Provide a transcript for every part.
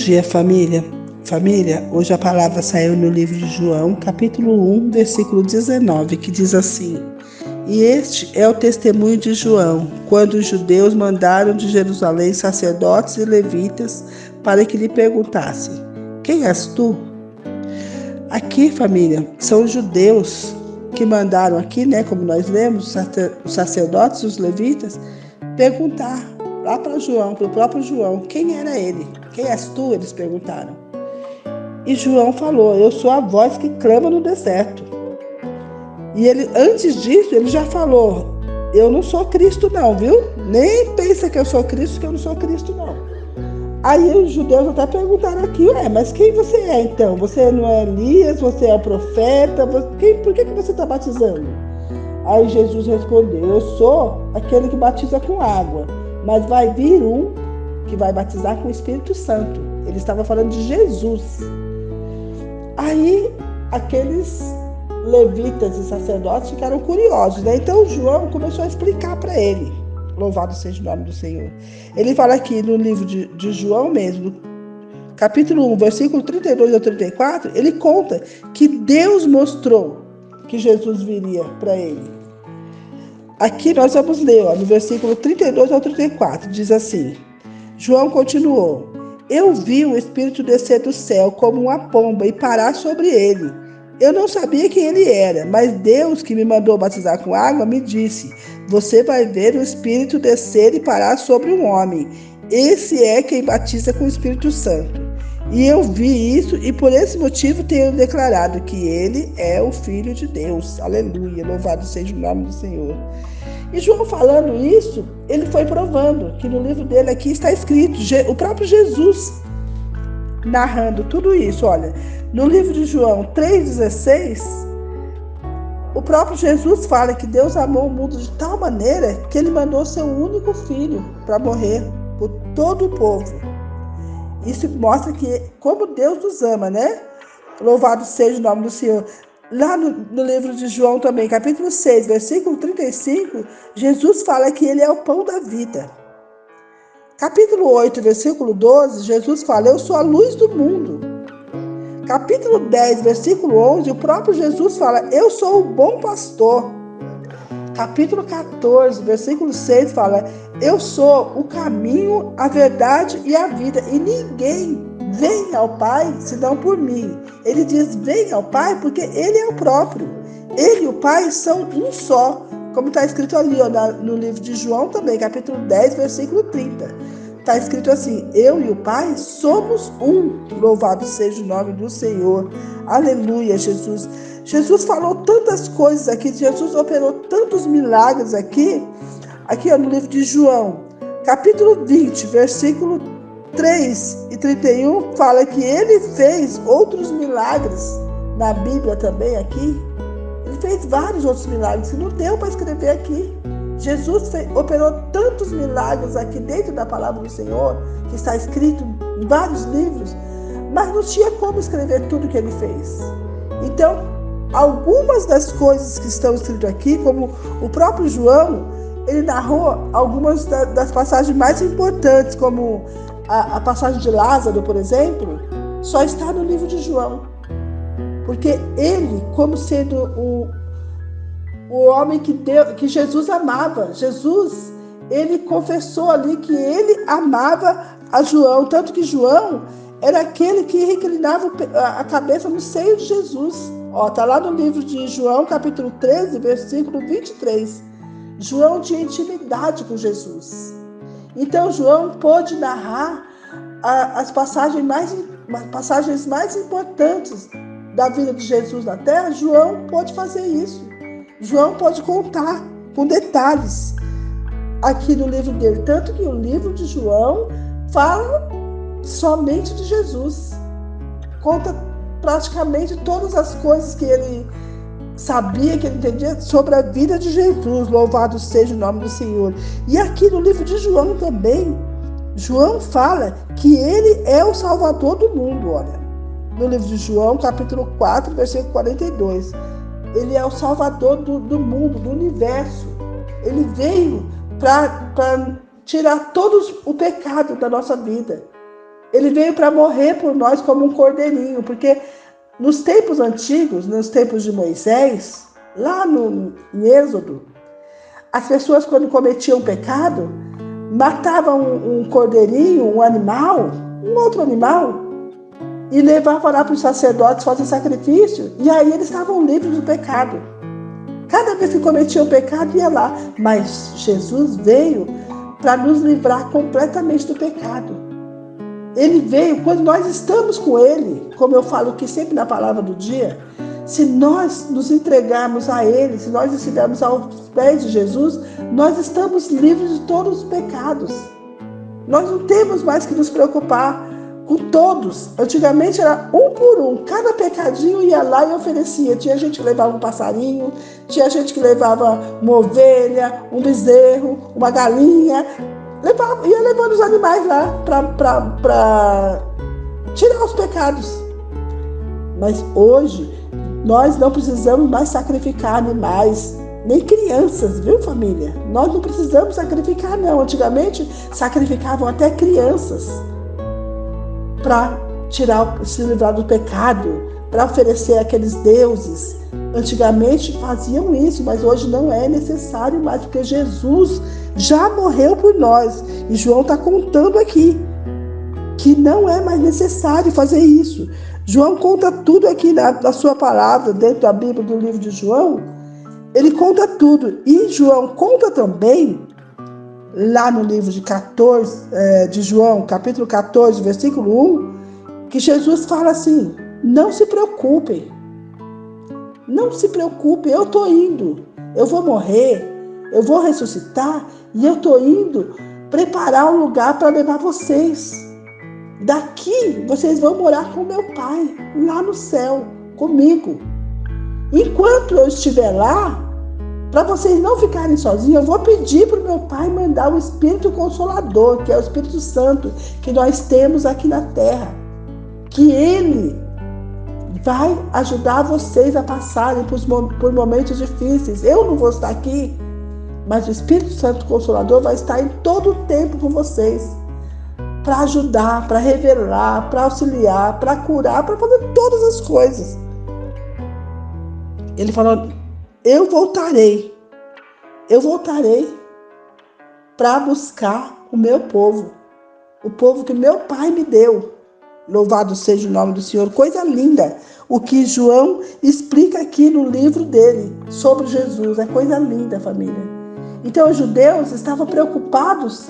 dia, família. Família, hoje a palavra saiu no livro de João, capítulo 1, versículo 19, que diz assim: E este é o testemunho de João, quando os judeus mandaram de Jerusalém sacerdotes e levitas para que lhe perguntassem: Quem és tu? Aqui, família, são os judeus que mandaram aqui, como nós lemos, os sacerdotes e os levitas, perguntar lá para João, para o próprio João, quem era ele? Quem és tu? Eles perguntaram. E João falou: eu sou a voz que clama no deserto. E ele, antes disso, ele já falou: eu não sou Cristo não, viu? Nem pensa que eu sou Cristo, que eu não sou Cristo não. Aí os judeus até perguntaram aqui: mas quem você é então? Você não é Elias? Você é o profeta? Por que você está batizando? Aí Jesus respondeu: eu sou aquele que batiza com água, mas vai vir um que vai batizar com o Espírito Santo. Ele estava falando de Jesus. Aí aqueles levitas e sacerdotes ficaram curiosos, Então João começou a explicar para ele. Louvado seja o nome do Senhor. Ele fala aqui no livro de João mesmo, capítulo 1, versículo 32 ao 34, ele conta que Deus mostrou que Jesus viria para ele. Aqui nós vamos ler, no versículo 32 ao 34, diz assim: João continuou: Eu vi o Espírito descer do céu como uma pomba e parar sobre ele. Eu não sabia quem ele era, mas Deus, que me mandou batizar com água, me disse: Você vai ver o Espírito descer e parar sobre um homem. Esse é quem batiza com o Espírito Santo. E eu vi isso e por esse motivo tenho declarado que ele é o Filho de Deus. Aleluia, louvado seja o nome do Senhor. E João falando isso, ele foi provando que no livro dele aqui está escrito, o próprio Jesus narrando tudo isso. Olha, no livro de João 3,16, o próprio Jesus fala que Deus amou o mundo de tal maneira que ele mandou seu único filho para morrer por todo o povo. Isso mostra que como Deus nos ama, Louvado seja o nome do Senhor. Lá no livro de João também, capítulo 6, versículo 35, Jesus fala que ele é o pão da vida. Capítulo 8, versículo 12, Jesus fala: eu sou a luz do mundo. Capítulo 10, versículo 11, o próprio Jesus fala: eu sou o bom pastor. Capítulo 14, versículo 6 fala: eu sou o caminho, a verdade e a vida, e ninguém vem ao Pai senão por mim. Ele diz: vem ao Pai porque ele é o próprio. Ele e o Pai são um só, como está escrito ali no livro de João também, capítulo 10, versículo 30. Está escrito assim: eu e o Pai somos um. Louvado seja o nome do Senhor. Aleluia, Jesus. Jesus falou tantas coisas aqui, Jesus operou tantos milagres aqui no livro de João, capítulo 20, versículo 3 e 31, fala que ele fez outros milagres na Bíblia também aqui. Ele fez vários outros milagres que não deu para escrever aqui. Jesus operou tantos milagres aqui dentro da palavra do Senhor, que está escrito em vários livros, mas não tinha como escrever tudo que ele fez. Então, algumas das coisas que estão escritas aqui, como o próprio João, ele narrou algumas das passagens mais importantes, como a passagem de Lázaro, por exemplo, só está no livro de João. Porque ele, como sendo o homem que Jesus amava, Jesus, ele confessou ali que ele amava a João, tanto que João era aquele que reclinava a cabeça no seio de Jesus. Está lá no livro de João, capítulo 13, versículo 23. João tinha intimidade com Jesus. Então, João pôde narrar as passagens mais importantes da vida de Jesus na terra. João pôde fazer isso. João pôde contar com detalhes aqui no livro dele. Tanto que o livro de João fala somente de Jesus. Conta praticamente todas as coisas que ele sabia, que ele entendia sobre a vida de Jesus. Louvado seja o nome do Senhor. E aqui no livro de João também, João fala que ele é o Salvador do mundo. Olha, no livro de João, capítulo 4, versículo 42. Ele é o Salvador do mundo, do universo. Ele veio para tirar todo o pecado da nossa vida. Ele veio para morrer por nós como um cordeirinho, porque nos tempos antigos, nos tempos de Moisés, lá em Êxodo, as pessoas, quando cometiam pecado, matavam um cordeirinho, um outro animal, e levavam lá para os sacerdotes fazer sacrifício, e aí eles estavam livres do pecado. Cada vez que cometiam pecado, ia lá. Mas Jesus veio para nos livrar completamente do pecado. Ele veio quando nós estamos com Ele, como eu falo aqui sempre na palavra do dia, se nós nos entregarmos a Ele, se nós estivermos aos pés de Jesus, nós estamos livres de todos os pecados. Nós não temos mais que nos preocupar com todos. Antigamente era um por um, cada pecadinho ia lá e oferecia. Tinha gente que levava um passarinho, tinha gente que levava uma ovelha, um bezerro, uma galinha. Ia levando os animais lá para tirar os pecados. Mas hoje nós não precisamos mais sacrificar animais, nem crianças, viu, família? Nós não precisamos sacrificar, não. Antigamente sacrificavam até crianças para se livrar do pecado, para oferecer aqueles deuses. Antigamente faziam isso, mas hoje não é necessário mais, porque Jesus já morreu por nós. E João está contando aqui que não é mais necessário fazer isso. João conta tudo aqui na sua palavra, dentro da Bíblia, do livro de João. Ele conta tudo. E João conta também, lá no livro de João, capítulo 14, versículo 1, que Jesus fala assim: não se preocupem, eu estou indo, eu vou morrer, eu vou ressuscitar e eu estou indo preparar um lugar para levar vocês. Daqui vocês vão morar com meu Pai, lá no céu, comigo. Enquanto eu estiver lá, para vocês não ficarem sozinhos, eu vou pedir para o meu Pai mandar o Espírito Consolador, que é o Espírito Santo, que nós temos aqui na terra. Que Ele vai ajudar vocês a passarem por momentos difíceis. Eu não vou estar aqui, mas o Espírito Santo Consolador vai estar em todo o tempo com vocês, para ajudar, para revelar, para auxiliar, para curar, para fazer todas as coisas. Ele falou: eu voltarei para buscar o meu povo, o povo que meu Pai me deu. Louvado seja o nome do Senhor. Coisa linda o que João explica aqui no livro dele sobre Jesus. É coisa linda, família. Então os judeus estavam preocupados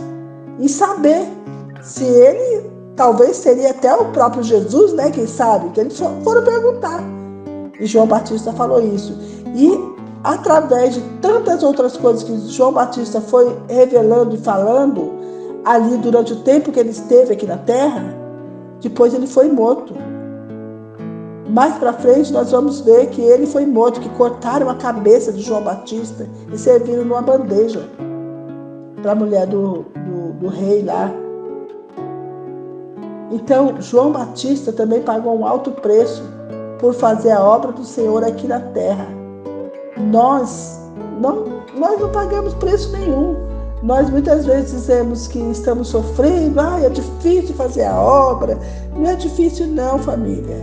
em saber se ele talvez seria até o próprio Jesus, né? Quem sabe? Que eles foram perguntar. E João Batista falou isso. E através de tantas outras coisas que João Batista foi revelando e falando ali durante o tempo que ele esteve aqui na terra, depois ele foi morto. Mais para frente nós vamos ver que ele foi morto, que cortaram a cabeça de João Batista e serviram numa bandeja para a mulher do rei lá. Então João Batista também pagou um alto preço por fazer a obra do Senhor aqui na terra. Nós não pagamos preço nenhum. Nós muitas vezes dizemos que estamos sofrendo, é difícil fazer a obra. Não é difícil não, família.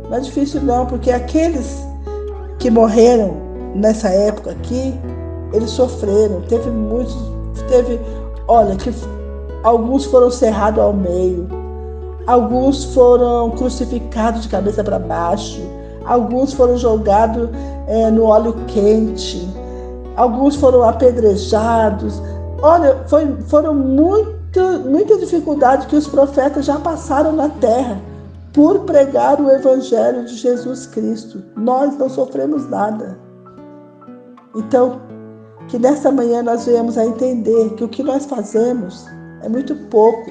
Não é difícil não, porque aqueles que morreram nessa época aqui, eles sofreram. Alguns foram cerrados ao meio, alguns foram crucificados de cabeça para baixo, alguns foram jogados no óleo quente, alguns foram apedrejados. Olha, foram muita dificuldade que os profetas já passaram na terra por pregar o Evangelho de Jesus Cristo. Nós não sofremos nada. Então, que nesta manhã nós venhamos a entender que o que nós fazemos é muito pouco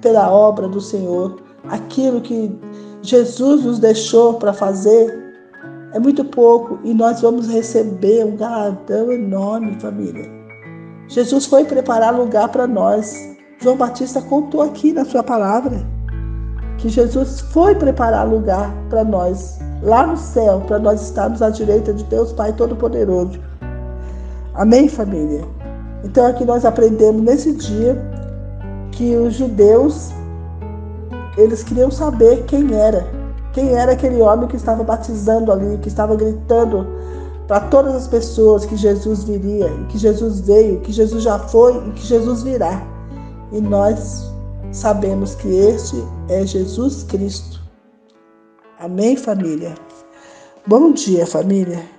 pela obra do Senhor. Aquilo que Jesus nos deixou para fazer é muito pouco e nós vamos receber um galardão enorme, família. Jesus foi preparar lugar para nós. João Batista contou aqui na sua palavra que Jesus foi preparar lugar para nós, lá no céu, para nós estarmos à direita de Deus Pai Todo-Poderoso. Amém, família? Então aqui nós aprendemos nesse dia que os judeus, eles queriam saber quem era aquele homem que estava batizando ali, que estava gritando para todas as pessoas que Jesus viria, que Jesus veio, que Jesus já foi e que Jesus virá. E nós sabemos que este é Jesus Cristo. Amém, família? Bom dia, família.